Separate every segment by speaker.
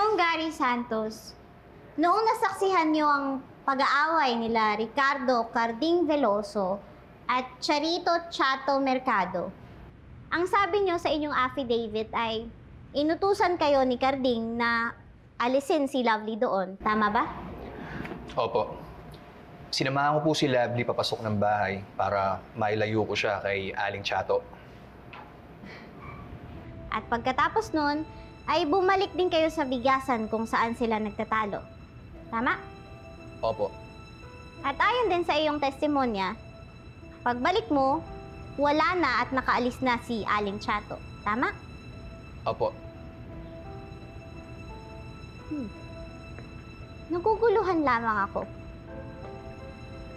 Speaker 1: Ginoong Gary Santos, noong nasaksihan niyo ang pag-aaway nila Ricardo Carding Veloso at Charito Chato Mercado, ang sabi niyo sa inyong affidavit ay inutusan kayo ni Carding na alisin si Lovely doon. Tama ba?
Speaker 2: Opo. Sinamahan ko po si Lovely papasok ng bahay para mailayo ko siya kay Aling Chato.
Speaker 1: At pagkatapos nun, ay bumalik din kayo sa bigasan kung saan sila nagtatalo. Tama?
Speaker 2: Opo.
Speaker 1: At ayon din sa iyong testimonya, pagbalik mo, wala na at nakaalis na si Aling Chato. Tama?
Speaker 2: Opo.
Speaker 1: Naguguluhan lamang ako.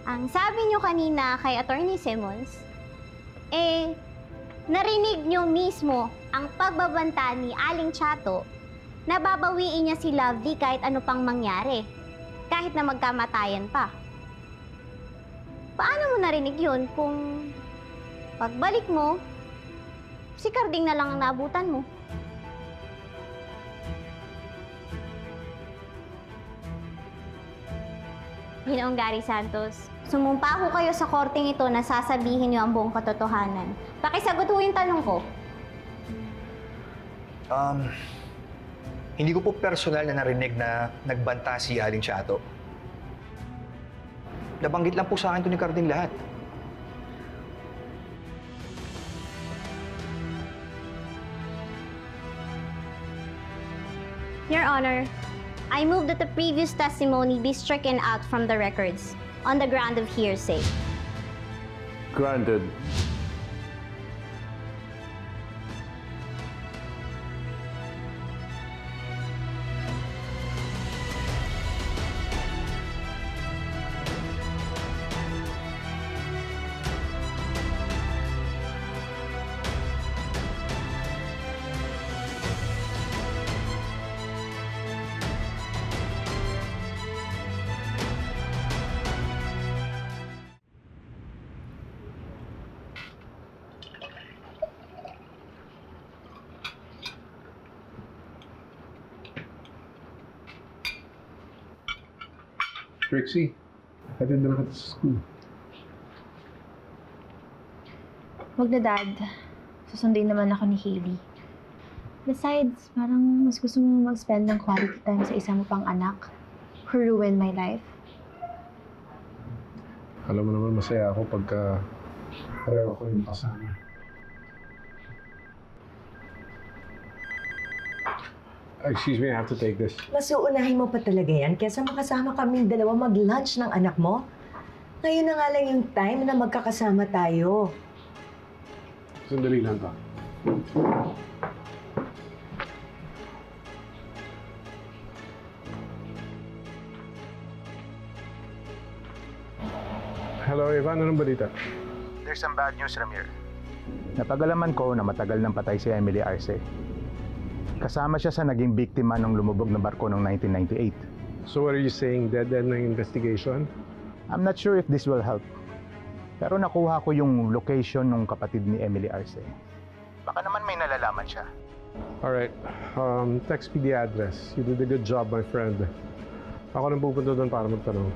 Speaker 1: Ang sabi niyo kanina kay Attorney Simmons, narinig niyo mismo ang pagbabanta ni Aling Chato na babawiin niya si Lovely kahit ano pang mangyari, kahit na magkamatayan pa. Paano mo narinig yun kung pagbalik mo, si Carding na lang ang naabutan mo? Ginoong Gary Santos, sumumpa ko kayo sa korteng ito na sasabihin niyo ang buong katotohanan. Pakisagot ho yung tanong ko.
Speaker 2: Hindi ko po personal na narinig na nagbanta si Aling Chato. Nabanggit lang po sa akin ito ni Carding lahat.
Speaker 1: Your Honor, I move that the previous testimony be stricken out from the records on the ground of hearsay.
Speaker 3: Granted.
Speaker 4: Trixie, hatid na kita sa school.
Speaker 5: Wag na, Dad. Susundin naman ako ni Hailey. Besides, parang mas gusto mo mag-spend ng quality time sa isa mo pang anak who ruined my life.
Speaker 4: Alam mo naman masaya ako pagka pareho ko yung kasama. Excuse me, I have to take this.
Speaker 6: Mas uunahin mo pa talaga yan kesa makasama kaming dalawa mag-lunch ng anak mo. Ngayon na nga lang yung time na magkakasama tayo.
Speaker 4: Sandali lang ka. Hello, Evan. Anong balita?
Speaker 7: There's some bad news, Ramir. Napagalaman ko na matagal nang patay si Emily Arce. Kasama siya sa naging biktima ng lumubog na barko noong 1998.
Speaker 4: So what are you saying? Dead end ng investigation?
Speaker 7: I'm not sure if this will help. Pero nakuha ko yung location ng kapatid ni Emily Arce. Baka naman may nalalaman siya.
Speaker 4: Alright. Text me the address. You did a good job, my friend. Ako nang pupunta doon para magtanong.